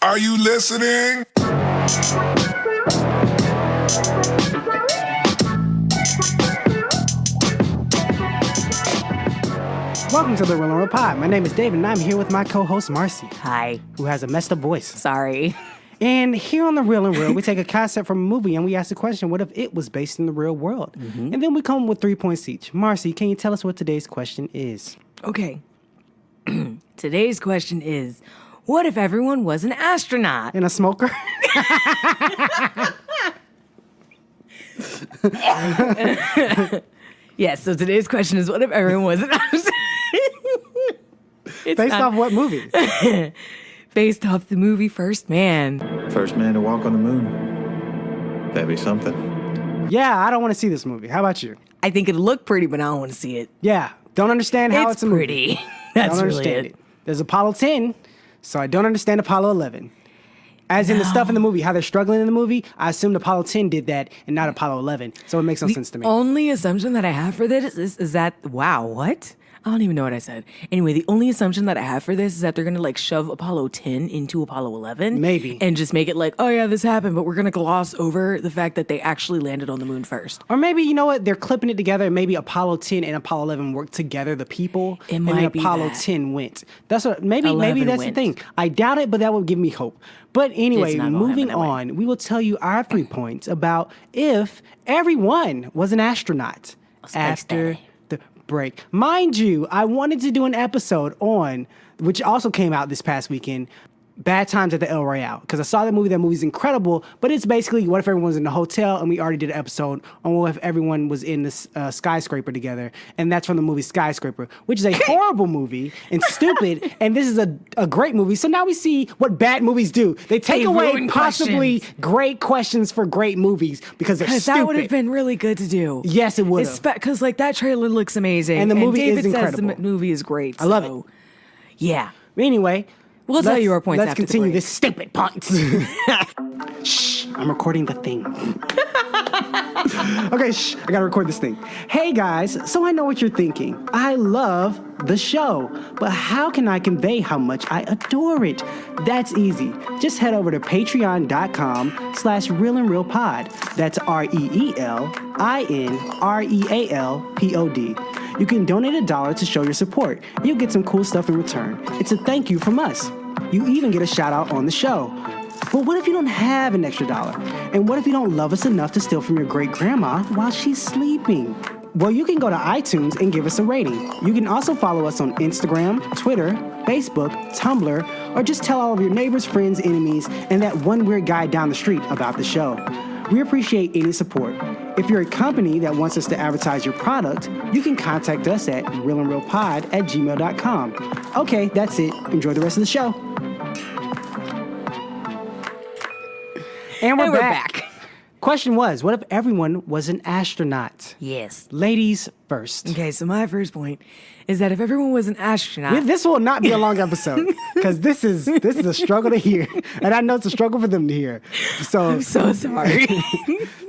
Are you listening? Welcome to the Real and Real Pod. My name is David, and I'm here with my co-host, Marcy. Hi. Who has a messed up voice. Sorry. And here on the Real and Real, we take a concept from a movie and we ask the question, what if it was based in the real world? Mm-hmm. And then we come with 3 points each. Marcy, can you tell us what today's question is? Okay. Today's question is, what if everyone was an astronaut? And a smoker? Yes, so today's question is, what if everyone was an astronaut? Based off what movie? Based off the movie First Man. First man to walk on the moon. That'd be something. Yeah, I don't want to see this movie. How about you? I think it'd look pretty, but I don't want to see it. Yeah, don't understand how it's a movie. pretty. That's don't really understand it. There's Apollo 10, so I don't understand Apollo 11. As in the stuff in the movie, how they're struggling in the movie, I assumed Apollo 10 did that and not Apollo 11. So it makes no sense to me. The only assumption that I have for this is that, wow, what? I don't even know what I said. Anyway, the only assumption that I have for this is that they're going to like shove Apollo 10 into Apollo 11. Maybe. And just make it like, oh yeah, this happened, but we're going to gloss over the fact that they actually landed on the moon first. Or maybe, you know what, they're clipping it together and maybe Apollo 10 and Apollo 11 worked together, the people. It and might then be Apollo that. 10 went. That's what, maybe 11 that's went. the thing. I doubt it, but that would give me hope. But anyway, It's not gonna moving happen that way. on, we will tell you our 3 points about if everyone was an astronaut after the break. Mind you, I wanted to do an episode on, which also came out this past weekend, Bad Times at the El Royale, because I saw that movie. That movie's incredible, but it's basically what if everyone was in a hotel, and we already did an episode on what if everyone was in this skyscraper together, and that's from the movie Skyscraper, which is a horrible movie and stupid, and this is a great movie. So now we see what bad movies do. They take They away ruin possibly questions. great questions for great movies because they're Because stupid. that would have been really good to do. Yes, it would have. Because like that trailer looks amazing. And the movie David is says incredible. the movie is great. I love so, Yeah. Anyway, We'll tell you our points Let's after the continue break. this stupid points. Shh, I'm recording the thing. Okay, shh, I gotta record this thing. Hey guys, so I know what you're thinking. I love the show, but how can I convey how much I adore it? That's easy. Just head over to patreon.com/realandrealpod. That's REELINREALPOD. You can donate $1 to show your support. You'll get some cool stuff in return. It's a thank you from us. You even get a shout out on the show. But what if you don't have an extra dollar? And what if you don't love us enough to steal from your great grandma while she's sleeping? Well, you can go to iTunes and give us a rating. You can also follow us on Instagram, Twitter, Facebook, Tumblr, or just tell all of your neighbors, friends, enemies, and that one weird guy down the street about the show. We appreciate any support. If you're a company that wants us to advertise your product, you can contact us at realandrealpod@gmail.com. Okay, that's it. Enjoy the rest of the show. And we're back. Question was, what if everyone was an astronaut? Yes. Ladies first. Okay, so my first point is that if everyone was an astronaut, This will not be a long episode because this is a struggle to hear, and I know it's a struggle for them to hear. So I'm so sorry.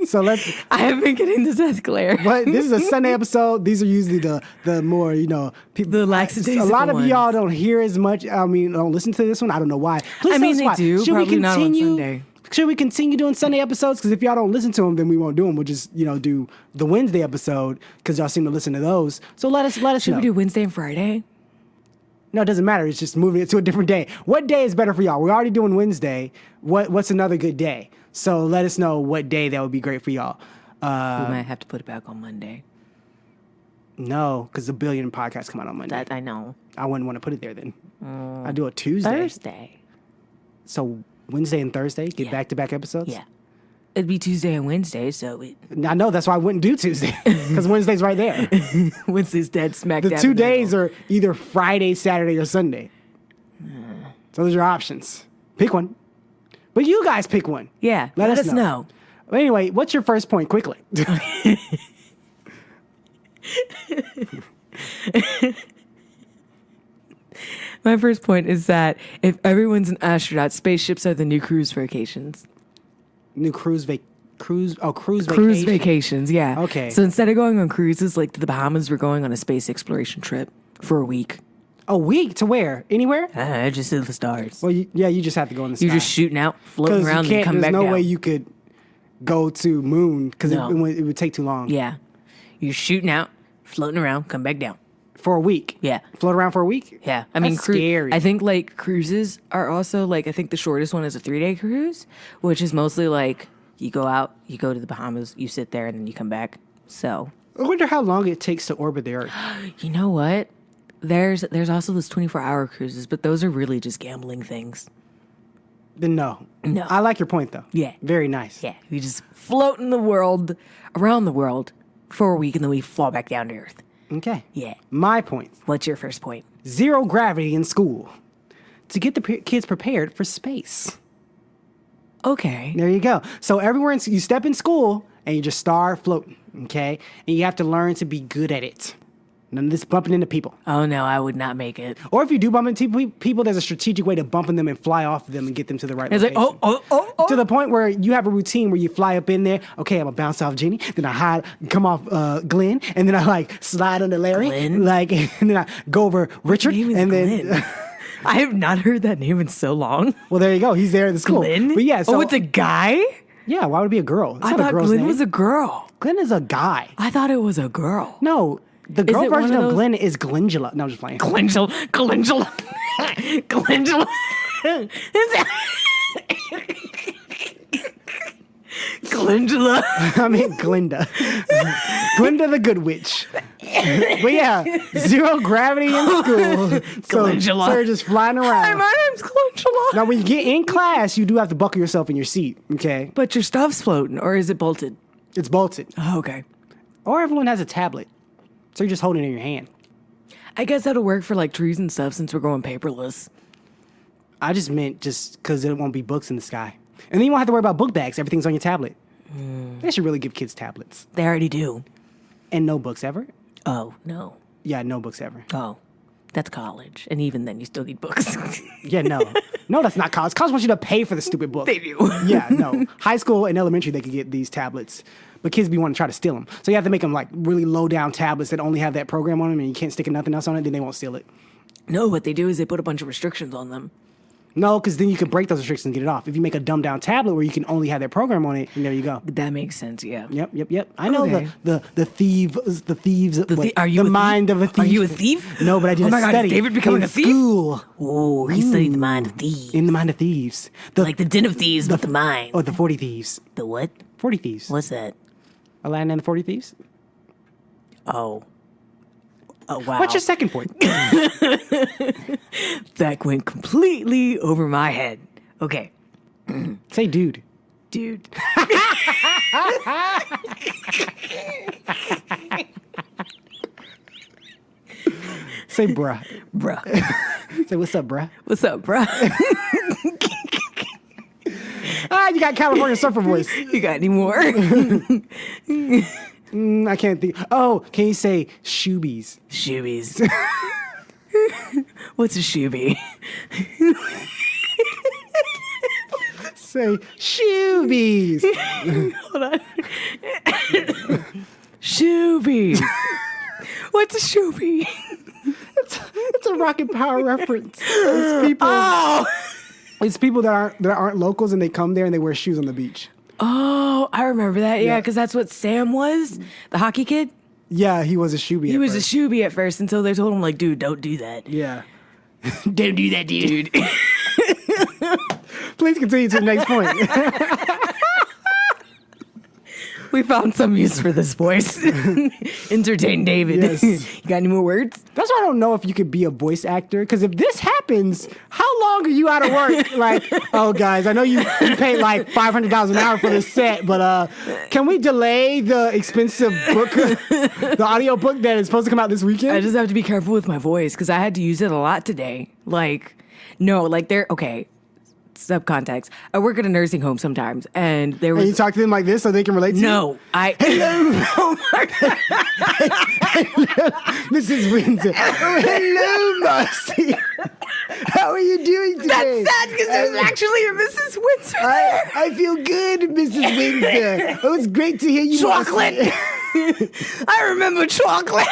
so let's. I have been getting this escalator. But this is a Sunday episode. These are usually the more people. The lackadaisical A lot of ones. y'all don't hear as much. I mean, don't listen to this one. I don't know why. Please I tell mean, us they why. do, Should probably we not on continue? Sunday. Should we continue doing Sunday episodes? Because if y'all don't listen to them, then we won't do them. We'll just do the Wednesday episode because y'all seem to listen to those. So let us Should know. we do Wednesday and Friday? No, it doesn't matter. It's just moving it to a different day. What day is better for y'all? We're already doing Wednesday. What's another good day? So let us know what day that would be great for y'all. We might have to put it back on Monday. No, because a billion podcasts come out on Monday. That I know. I wouldn't want to put it there then. I do a Tuesday. Thursday. So Wednesday and Thursday, get Yeah. back-to-back episodes? Yeah. It'd be Tuesday and Wednesday, so I know, that's why I wouldn't do Tuesday, because Wednesday's right there. Wednesday's dead smack The dab 2 in the days middle. are either Friday, Saturday, or Sunday. So those are your options. Pick one. But you guys pick one. Yeah, let us know. But anyway, what's your first point, quickly? My first point is that if everyone's an astronaut, spaceships are the new cruise vacations. New cruise vacation. Cruise Vacations, yeah. Okay. So instead of going on cruises like to the Bahamas, we're going on a space exploration trip for a week. A week to where? Anywhere? Just to the stars. Well, you just have to go in the sky. You're just shooting out, floating around, and come there's back no down. way you could go to moon because No. it would take too long. Yeah. You're shooting out, floating around, come back down. For a week. Yeah. Float around for a week? Yeah. I mean, That's scary. I think like cruises are also like, I think the shortest one is a 3-day cruise, which is mostly like you go out, you go to the Bahamas, you sit there, and then you come back. So, I wonder how long it takes to orbit the Earth. you know what? There's also those 24-hour cruises, but those are really just gambling things. Then no. No. I like your point, though. Yeah. Very nice. Yeah. We just float in the world, around the world for a week, and then we fall back down to Earth. Okay. Yeah. My point. What's your first point? Zero gravity in school to get the kids prepared for space. Okay. There you go. So everywhere you step in school and you just start floating, okay? And you have to learn to be good at it. None of this bumping into people. Oh, no, I would not make it. Or if you do bump into people, there's a strategic way to bump them and fly off of them and get them to the right It's like, location. oh. To the point where you have a routine where you fly up in there. Okay, I'm gonna bounce off Jenny, then I come off Glenn, and then I like slide under Larry, Glenn? like, and then I go over Richard, Name is and Glenn. then I have not heard that name in so long. well, there you go. He's there at the school. Glenn? But yeah, so it's a guy? yeah. Why would it be a girl? It's I not a thought girl's Glenn name. was a girl. Glenn is a guy. I thought it was a girl. No, the Is girl it one version of of those- Glenn is Glendula. No, I'm just playing. Calendula. Calendula. I mean Glinda. Glinda the Good Witch. But yeah, zero gravity in school. So Glendula. you're just flying Hi, around. my name's Calendula. Now, when you get in class, you do have to buckle yourself in your seat, okay? But your stuff's floating, or is it bolted? It's bolted. Oh, okay. Or everyone has a tablet. So you're just holding it in your hand. I guess that'll work for like trees and stuff since we're going paperless. I just meant just because there won't be books in the sky. And then you won't have to worry about book bags. Everything's on your tablet. They should really give kids tablets. They already do. And no books ever? Oh, no. Yeah, no books ever. Oh, that's college. And even then, you still need books. Yeah, no. No, that's not college. College wants you to pay for the stupid book. They do. Yeah, no. High school and elementary, they could get these tablets. But kids be wanting to try to steal them. So you have to make them like really low down tablets that only have that program on them and you can't stick nothing else on it, then they won't steal it. No, what they do is they put a bunch of restrictions on them. No, because then you can break those restrictions and get it off. If you make a dumbed down tablet where you can only have that program on it, and there you go. That makes sense, yeah. Yep. I know Okay. the thieves. Are you the a mind thief? of a thief? Are you a thief? No, but I did Oh a my God, is study. David becoming in a thief? School. Oh, he studied the mind of thieves. In the mind of thieves. Like the den of thieves, but the mind. Or the 40 thieves. The what? 40 thieves. What's that? Aladdin and the 40 thieves. Oh. Oh, wow. What's your second point? That went completely over my head. Okay, Say dude. dude. Say bruh. Bruh. Say what's up, bruh. What's up, bruh? Ah, you got California surfer voice. You got any more? I can't think. Oh, can you say shoebies? Shoobies. What's a shoebie? Say shoebies. Hold on. Shoebie. What's a shoebie? It's a Rocket Power reference. It's people. Oh. It's people that aren't locals and they come there and they wear shoes on the beach. Oh, I remember that. Yeah, Yeah. because that's what Sam was, the hockey kid. Yeah, he was a shoebie. He at was first. a shoebie at first until they told him, like, dude, don't do that. Yeah. Don't do that, dude. Please continue to the next point. We found some use for this voice. Entertain David. Yes. You got any more words? That's why I don't know if you could be a voice actor. Because if this happens, how long are you out of work? Like, oh, guys, I know you paid like $500 an hour for this set, but can we delay the expensive book, the audio book that is supposed to come out this weekend? I just have to be careful with my voice because I had to use it a lot today. Like, no, like okay. Sub context. I work at a nursing home sometimes, and there And you was talk to them like this so they can relate to you? no. Mrs. Windsor. Hello, Marcy. How are you doing today? That's sad because there's actually a Mrs. Windsor there. I feel good, Mrs. Windsor. Oh, it's great to hear you. Chocolate. Marcy. I remember chocolate.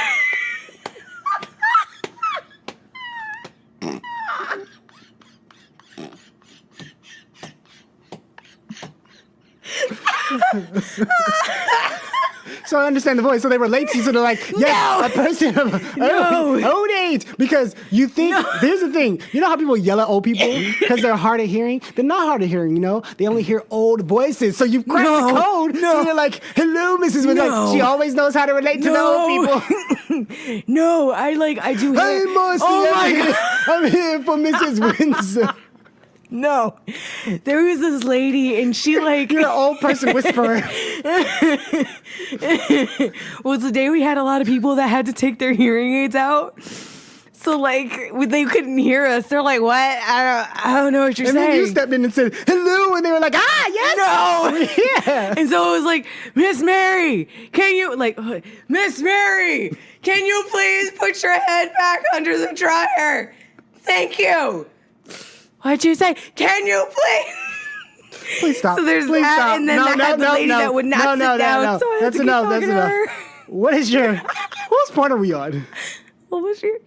So I understand the voice. So they relate to you. So they're like, yes, a person of old age. Because you think, here's the thing. You know how people yell at old people because they're hard of hearing? They're not hard of hearing, you know? They only hear old voices. So you've cracked the code. So you're like, hello, Mrs. Winsor. Like, she always knows how to relate to the old people. No, I do hear. Hey, Marcy. Oh my God. I'm here for Mrs. Windsor. No, there was this lady, and she like You're an old person whisperer. was the day we had a lot of people that had to take their hearing aids out. So like they couldn't hear us. They're like, "What? I don't know what you're saying." And then you stepped in and said hello, and they were like, "Ah, yes, no, yeah." And so it was like, "Miss Mary, can you Miss Mary, can you please put your head back under the dryer? Thank you." What'd you say? Can you please? Please stop. So there's Please that, stop. and then I had the lady that would not sit down. So I had That's to enough. keep That's talking to enough. her. What is your? Whose point are we on? What was your?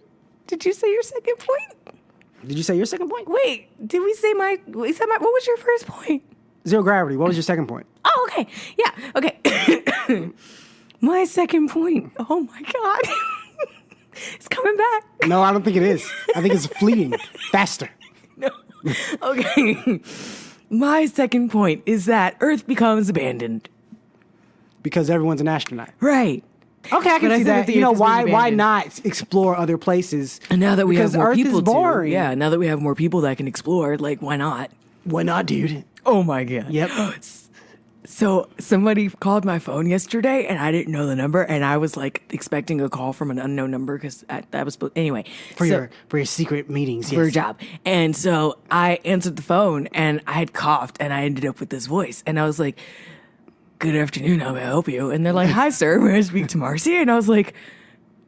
Did you say your second point? Did you say your second point? Wait, did we say my? We said my. What was your first point? Zero gravity. What was your second point? Oh, okay. Yeah. Okay. My second point. Oh my God. It's coming back. No, I don't think it is. I think it's fleeting. Faster. No. Okay. My second point is that Earth becomes abandoned. Because everyone's an astronaut. Right. Okay, I can But I see said that. the You know, Earth is why abandoned. not explore other places? And now that we have Because more Earth people is boring. yeah, now that we have more people that can explore, like, why not? Why not, dude? Oh my God. Yep. So somebody called my phone yesterday and I didn't know the number and I was like expecting a call from an unknown number because that was anyway For your secret meetings, for a yes. job. And so I answered the phone and I had coughed and I ended up with this voice and I was like, "Good afternoon, how may I help you?" And they're like, "Hi, sir, may I speak to Marcy?" And I was like,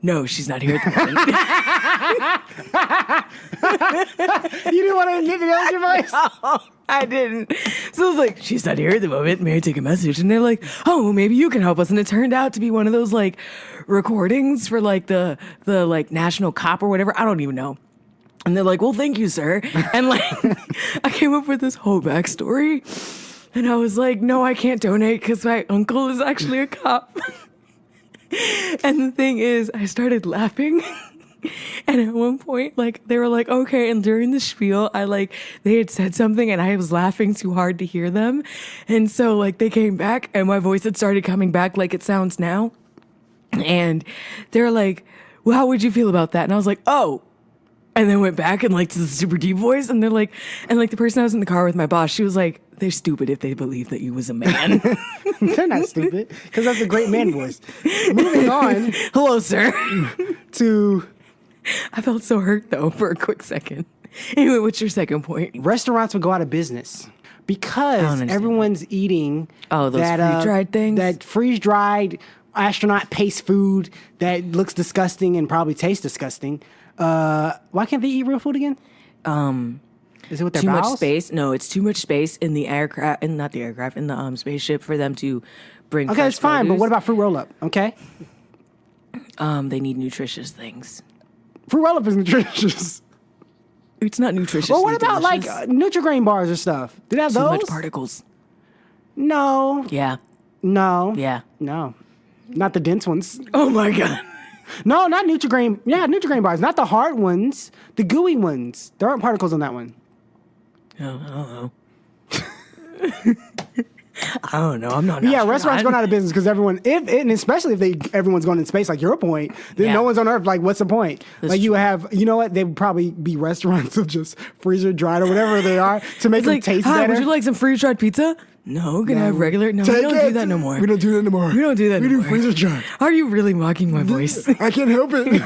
"No, she's not here at the moment." You didn't want to get to your voice? No, I didn't. So I was like, "She's not here at the moment. May I take a message?" And they're like, "Oh, well, maybe you can help us." And it turned out to be one of those like recordings for like the like national cop or whatever. I don't even know. And they're like, "Well, thank you, sir." And like, I came up with this whole backstory. And I was like, "No, I can't donate because my uncle is actually a cop." And the thing is, I started laughing. And at one point, like, they were like, "Okay." And during the spiel, they had said something and I was laughing too hard to hear them. And so, like, they came back and my voice had started coming back like it sounds now. And they were like, "Well, how would you feel about that?" And I was like, "Oh." And then went back and like to the super deep voice. And they're like, and like the person I was in the car with, my boss, she was like, "They're stupid if they believe that you was a man." They're not stupid, because that's a great man voice. Moving on Hello, sir. to I felt so hurt though for a quick second. Anyway, what's your second point? restaurants would go out of business I because don't understand everyone's eating Oh, those freeze-dried things? That freeze-dried astronaut paste food that looks disgusting and probably tastes disgusting. Why can't they eat real food again? Is it with their Too bowels? much space? No, it's too much space in the aircraft, and not the aircraft, in the spaceship for them to bring. Okay, fresh it's fine, but produce. what about fruit roll-up? Okay, They need nutritious things. fruit roll-up is nutritious. It's not nutritious. Well, what about like Nutri-Grain bars or stuff? Do they have too those? much particles? No, Yeah, no, yeah. no, not the dense ones. Oh my God. No, not Nutri-Grain. Yeah, Nutri-Grain bars, not the hard ones, the gooey ones. There aren't particles on that one. I don't know. I don't know. I'm not. Yeah, restaurants going out of business because everyone, and especially if everyone's going in space, like your point, then Yeah. no one's on Earth. Like, what's the point? That's like, you true. have, you know what? They would probably be restaurants of just freezer dried or whatever they are to make It's them like, taste "Hi, better. would you like some freeze dried pizza?" No, can I have regular? No, we Take don't it. do that no more. We don't do that no more. We don't do that We no do more. freezer dry. Are you really mocking my voice? I can't help it.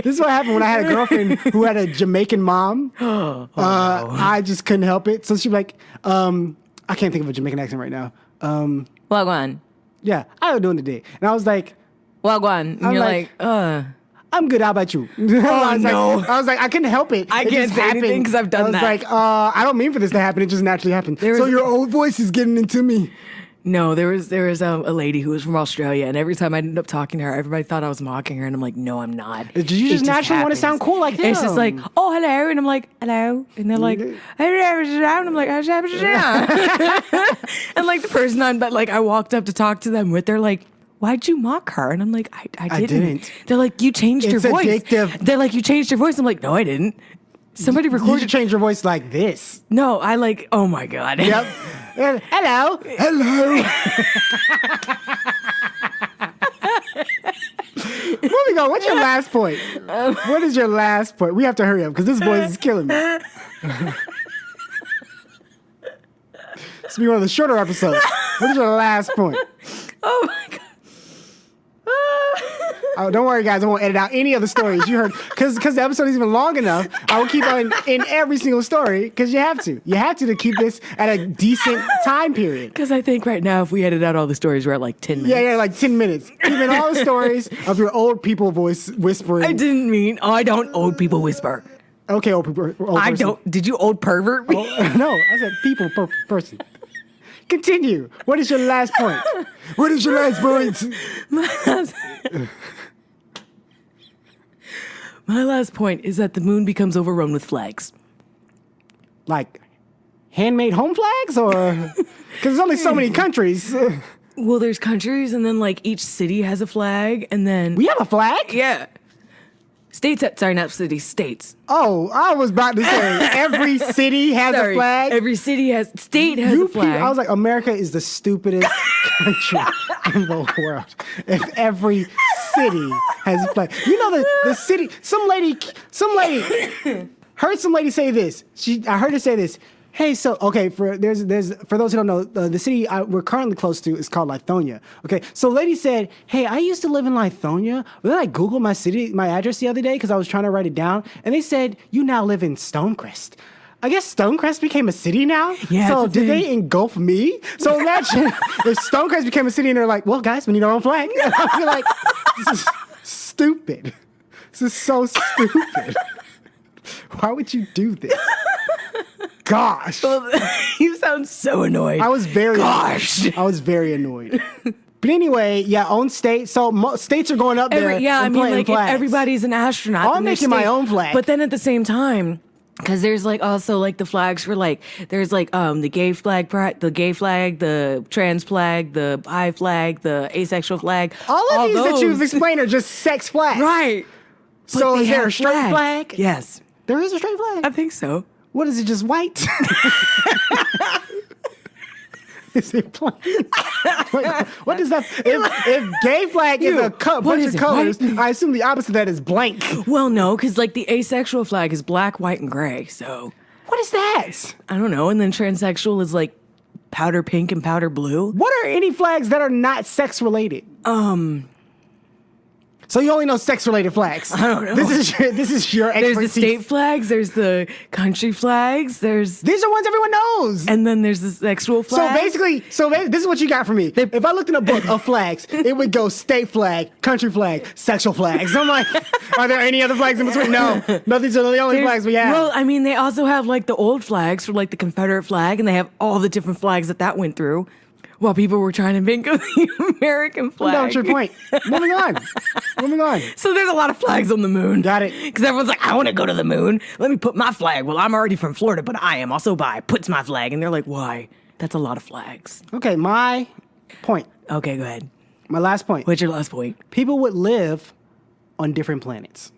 This is what happened when I had a girlfriend who had a Jamaican mom. I just couldn't help it. So she'd be like, I can't think of a Jamaican accent right now. Wagwan. Yeah, I was doing it today. And I was like, Wagwan. And I'm you're like, like, I'm good. How about you? I was no. Like, I was like, I couldn't help it. I It can't just say anything happened. 'cause I've done I was that. like, I don't mean for this to happen. It just naturally happened. So was- your old voice is getting into me. No, there was a lady who was from Australia, and every time I ended up talking to her, everybody thought I was mocking her, and I'm like, no, I'm not. Did you just naturally want to sound cool like them? It's just like, oh, hello, and I'm like, hello, and they're like, and I'm like, and like the person I walked up to talk to them with, they're like, why'd you mock her? And I'm like, I didn't. They're like, you changed your voice. Addictive. They're like, you changed your voice. I'm like, no, I didn't. Somebody recorded. You should change your voice like this. No, I like, oh my God. Yep. Hello. Hello. Moving on. What's your last point? What is your last point? We have to hurry up because this voice is killing me. This will be one of the shorter episodes. What is your last point? Oh my God. Oh, don't worry, guys. I won't edit out any of the stories you heard because the episode is even long enough. I will keep on in every single story because you have to. You have to keep this at a decent time period. Because I think right now, if we edit out all the stories, we're at like 10 minutes. Yeah, like 10 minutes. Even all the stories of your old people voice whispering. I didn't mean, I don't old people whisper. Okay, old people. I don't. Did you old pervert me? No, I said people person. Continue. What is your last point? What is your last point? My last point is that the moon becomes overrun with flags. Like handmade home flags, or because there's only so many countries. Well, there's countries, and then like each city has a flag, and then We have a flag? yeah, not cities, states. Oh, I was about to say every city has a flag. Every state has a flag. I was like, America is the stupidest country in the world. If every city has a flag, you know the city. Some lady heard some lady say this. I heard her say this. Hey, so okay, for those who don't know, the city we're currently close to is called Lithonia. Okay, so lady said, hey, I used to live in Lithonia, but then I Googled my address the other day because I was trying to write it down, and they said you now live in Stonecrest. I guess Stonecrest became a city now? Yeah. So did they engulf me? So imagine if Stonecrest became a city and they're like, well, guys, we need our own flag. I feel like, this is stupid. This is so stupid. Why would you do this? Gosh. Well, you sound so annoyed. I was very annoyed. But anyway, yeah, own state. So states are going up there. Everybody's an astronaut. I'm making my own flag. But then at the same time, because there's like also like the flags for like there's like the gay flag, the trans flag, the bi flag, the asexual flag. All of these that you've explained are just sex flags, right? So is there a straight flag? Yes, there is a straight flag. I think so. What is it? Just white? Is it plain? Wait, what does that? If gay flag is a bunch of colors, I assume the opposite of that is blank. Well, no, because like the asexual flag is black, white, and gray. So what is that? I don't know. And then transsexual is like powder pink and powder blue. What are any flags that are not sex related? So you only know sex-related flags. I don't know. This is your expertise. There's the state flags. There's the country flags. These are ones everyone knows. And then there's the sexual flag. So this is what you got for me. If I looked in a book of flags, it would go state flag, country flag, sexual flags. I'm like, are there any other flags in between? No, these are the only flags we have. Well, I mean, they also have like the old flags for like the Confederate flag, and they have all the different flags that went through. While people were trying to think of the American flag. No, that's your point. Moving on. So there's a lot of flags on the moon. Got it. Because everyone's like, I want to go to the moon. Let me put my flag. Well, I'm already from Florida, but I am also bi. Puts my flag. And they're like, why? That's a lot of flags. Okay, my point. Okay, go ahead. My last point. What's your last point? People would live on different planets.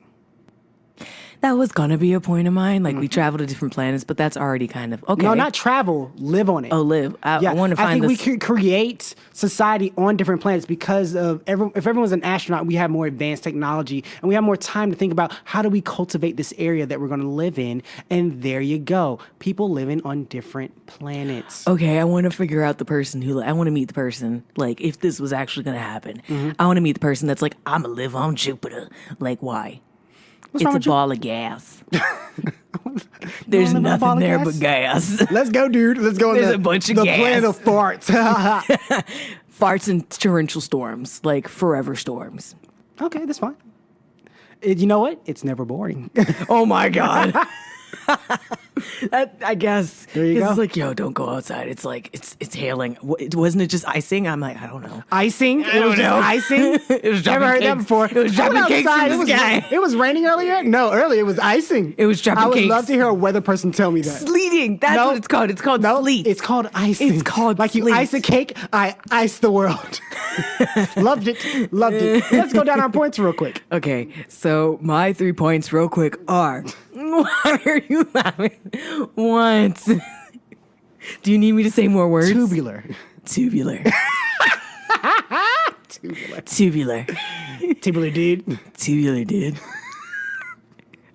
That was gonna be a point of mine. Like we travel to different planets, but that's already kind of okay. No, not travel. Live on it. Oh, live. I want to find. I think we could create society on different planets because of if everyone's an astronaut, we have more advanced technology and we have more time to think about how do we cultivate this area that we're going to live in. And there you go, people living on different planets. Okay, I want to figure out the person I want to meet the person. Like, if this was actually going to happen, I want to meet the person that's like, I'm gonna live on Jupiter. Like, why? It's a ball of gas. There's nothing there but gas. Let's go, dude. Let's go. There's a bunch of gas. The planet of farts. Farts and torrential storms, like forever storms. Okay, that's fine. You know what? It's never boring. Oh my God. I guess. There you go. It's like, yo, don't go outside. It's like, it's hailing. Wasn't it just icing? I'm like, I don't know. Icing? It was don't know. just icing? It was Never dropping heard that cakes. before. It was I went dropping cakes outside, from the sky. It was raining earlier? No, earlier it was icing. It was dropping I would cakes. love to hear a weather person tell me that. Sleeting. That's No. what it's called. It's called No, sleet. it's called icing. It's called like you sleet. ice a cake, I ice the world. Loved it. Loved it. Let's go down our points real quick. Okay, so my 3 points, real quick, are. Why are you laughing? What? Do you need me to say more words? Tubular. Tubular. Tubular. Tubular. Tubular, dude. Tubular, dude.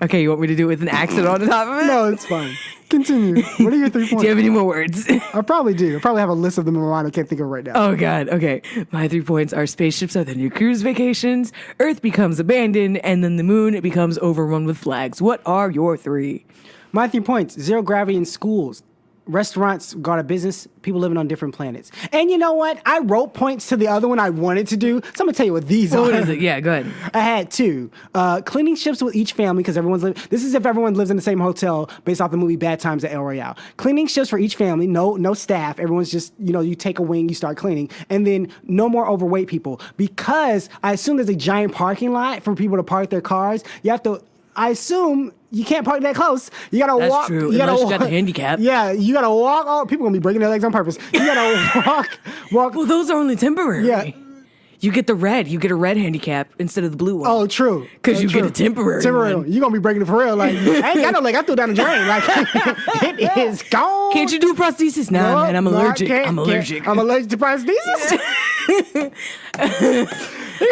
Okay, you want me to do it with an accent on the top of it? No, it's fine. Continue. What are your 3 points? Do you have any more words? I probably do. I probably have a list of them in my mind I can't think of right now. Oh, God. Okay. My 3 points are spaceships are the new cruise vacations, Earth becomes abandoned, and then the moon becomes overrun with flags. What are your 3? My 3 points: zero gravity in schools. Restaurants go out of business, people living on different planets. And you know what? I wrote points to the other one I wanted to do. So I'm going to tell you what these are. What is it? Yeah, go ahead. I had 2. Cleaning shifts with each family because this is if everyone lives in the same hotel based off the movie Bad Times at El Royale. Cleaning shifts for each family, no staff. Everyone's just, you take a wing, you start cleaning. And then no more overweight people because I assume there's a giant parking lot for people to park their cars. I assume you can't park that close. You gotta That's walk. true, You gotta unless you walk. got the handicap. Yeah, you gotta walk. Oh, people gonna be breaking their legs on purpose. You gotta walk. Well, those are only temporary. Yeah. You get the red. You get a red handicap instead of the blue one. Oh, true. Because Oh, you true. get a temporary Temporary. one. You gonna be breaking it for real. Like I ain't got no leg. I threw it down the drain. Like it is gone. Can't you do prosthesis? Nah, No, man, I'm no, I allergic. can't, I'm can't. allergic. I'm allergic to prosthesis.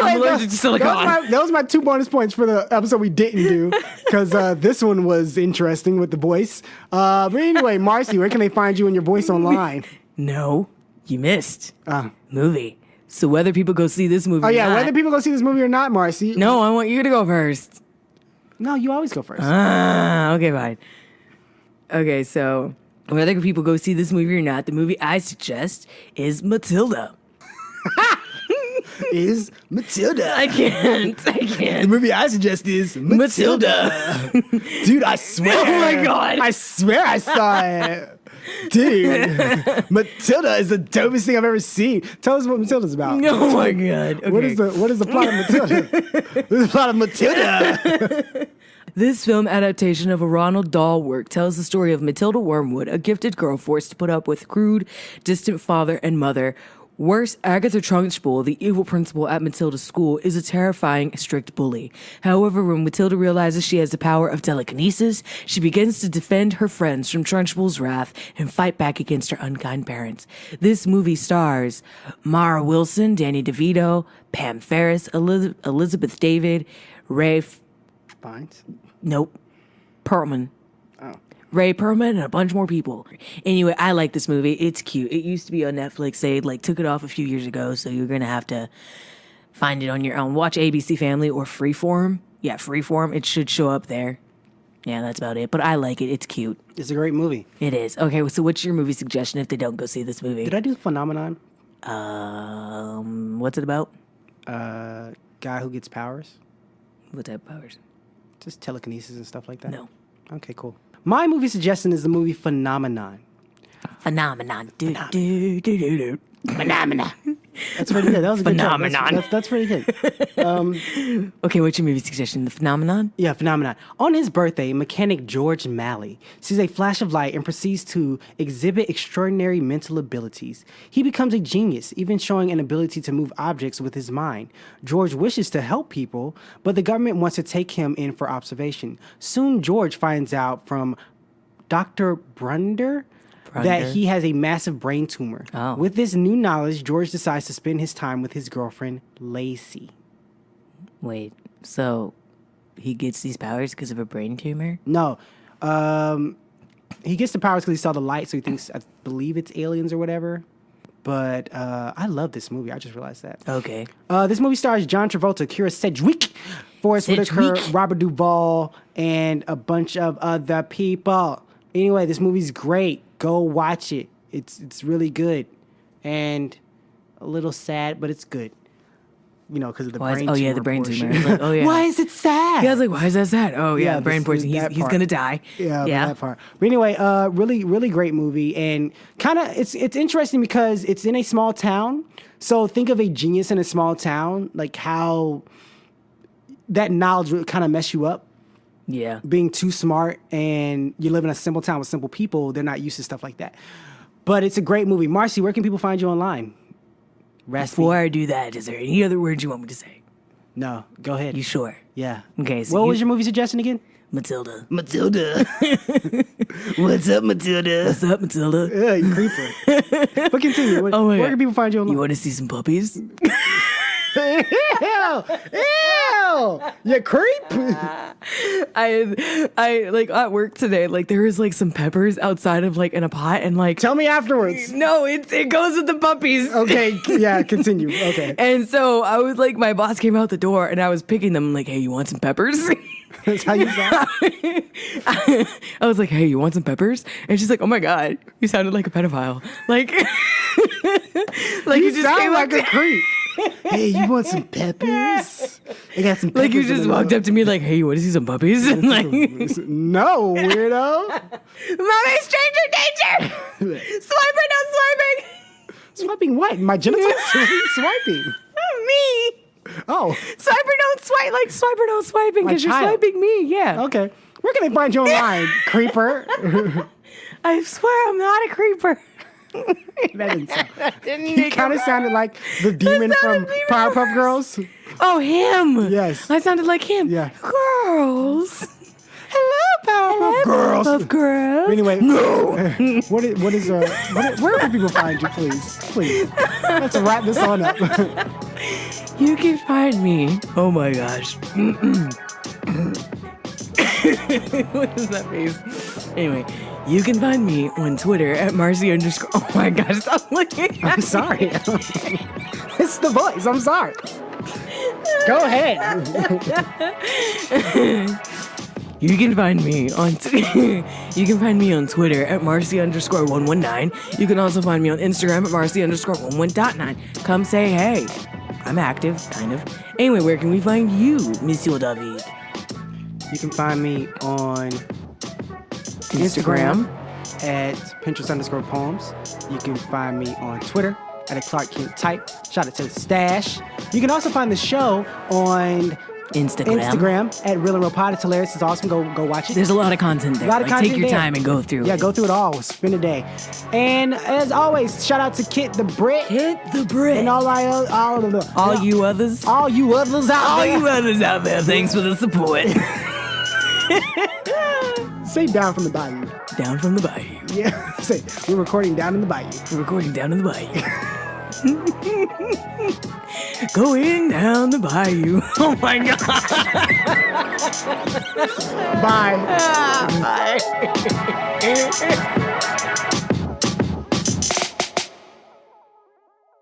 I'm allergic to silicone. Those are my 2 bonus points for the episode we didn't do because this one was interesting with the voice. But anyway, Marcy, where can they find you and your voice online? No, you missed. Movie. So whether people go see this movie Oh yeah, or not, whether people go see this movie or not, Marcy. No, I want you to go first. No, you always go first. Okay, fine. Okay, so whether people go see this movie or not, the movie I suggest is Matilda. Is Matilda. I can't. The movie I suggest is Matilda. Dude, I swear. Oh my God. I swear I saw it. Dude, Matilda is the dopest thing I've ever seen. Tell us what Matilda's about. Oh my God. Okay. What is the plot of Matilda? What is the plot of Matilda? This film adaptation of a Ronald Dahl work tells the story of Matilda Wormwood, a gifted girl forced to put up with crude, distant father and mother. Worse, Agatha Trunchbull, the evil principal at Matilda's school, is a terrifying, strict bully. However, when Matilda realizes she has the power of telekinesis, she begins to defend her friends from Trunchbull's wrath and fight back against her unkind parents. This movie stars Mara Wilson, Danny DeVito, Pam Ferris, Elizabeth David, Perlman. Ray Perlman and a bunch more people. Anyway, I like this movie. It's cute. It used to be on Netflix. They took it off a few years ago, so you're gonna have to find it on your own. Watch ABC Family or Freeform. Yeah, Freeform. It should show up there. Yeah, that's about it. But I like it. It's cute. It's a great movie. It is. Okay, so what's your movie suggestion if they don't go see this movie? Did I do Phenomenon? What's it about? Guy who gets powers? What type of powers? Just telekinesis and stuff like that? No. Okay, cool. My movie suggestion is the movie Phenomenon. Phenomenon. Phenomenon. That's pretty good. That was a good job. Phenomenon. That's pretty good. Okay, what's your movie suggestion? The Phenomenon? Yeah, Phenomenon. On his birthday, mechanic George Malley sees a flash of light and proceeds to exhibit extraordinary mental abilities. He becomes a genius, even showing an ability to move objects with his mind. George wishes to help people, but the government wants to take him in for observation. Soon, George finds out from Dr. Brunder that he has a massive brain tumor. Oh. With this new knowledge, George decides to spend his time with his girlfriend, Lacey. Wait, so he gets these powers because of a brain tumor? No. He gets the powers because he saw the light, so he thinks, I believe it's aliens or whatever. But I love this movie. I just realized that. Okay. This movie stars John Travolta, Kira Sedgwick, Forrest Whitaker, Robert Duvall, and a bunch of other people. Anyway, this movie's great. Go watch it. It's really good. And a little sad, but it's good. because of the Why is- brain oh, yeah, tumor the brain portion. tumor. It's like, oh, yeah. Why is it sad? Yeah, I was like, why is that sad? Oh, yeah, Yeah, brain this- poison. that He's part. gonna die. Yeah, that part. But anyway, really, really great movie, and kind of it's interesting because it's in a small town. So think of a genius in a small town, like how that knowledge would kind of mess you up. Yeah. Being too smart, and you live in a simple town with simple people, they're not used to stuff like that. But it's a great movie. Marcy, where can people find you online? Before I do that, is there any other words you want me to say? No, go ahead. You sure? Yeah. Okay. So What was your movie suggestion again? Matilda? Matilda. What's up, Matilda? What's up, Matilda? Yeah, you creeper. But continue. Oh my Where God. can people find you online? You want to see some puppies? Ew! Ew! You creep! I like at work today. Like there was like some peppers outside of like in a pot, and like Tell me afterwards. no, it goes with the puppies. Okay, yeah, continue. Okay. And so I was like, my boss came out the door, and I was picking them. Like, hey, you want some peppers? That's how you sound? I was like, hey, you want some peppers? And she's like, oh my God, you sounded like a pedophile. Like, like You just sound came like up a creep. Hey, you want some peppers? I got some peppers. like you just walked up to me like, hey, you want to see some puppies? And like, No, weirdo. mommy, stranger danger! Swiper, no swiping! Swiping what? My genitals? Swiping. Me! Oh, Swiper, don't swipe, like swiper, don't swiping, My because you're child. swiping me, yeah. okay. Where can they find you online, creeper? I swear I'm not a creeper. That didn't sound. He kind of sounded like the demon from sounded Powerpuff Girls. Oh, him! Yes. I sounded like him. Yeah. Girls. Hello, Powerpuff Girls. Of girls. Anyway, no. Where can people find you, please? Let's wrap this on up. You can find me. Oh my gosh. What is that face? Anyway, you can find me on Twitter at Marcy _ Oh my gosh, stop looking at I'm sorry. It's the voice. I'm sorry. Go ahead. You can find me on you can find me on Twitter at Marcy _ 119. You can also find me on Instagram at Marcy _ 11.9. Come say hey. I'm active, kind of. Anyway, where can we find you, Monsieur David? You can find me on Instagram at Pinterest _ poems. You can find me on Twitter at a Clark Kent type. Shout out to the stash. You can also find the show on Instagram at Real and Real Pod. It's hilarious. It's awesome. Go watch it. There's a lot of content there. A lot of Like, content take your there. time and go through Yeah, it. go through it all. Spend a day. And as always, shout out to Kit the Brit. Hit the brick. And all You others. all you others out All there. you others out there, thanks for the support. Say down from the bayou. Down from the bayou. Yeah. Say, we're recording down in the bayou. We're recording down in the bayou. Going down the bayou. Oh my God. Bye. Bye.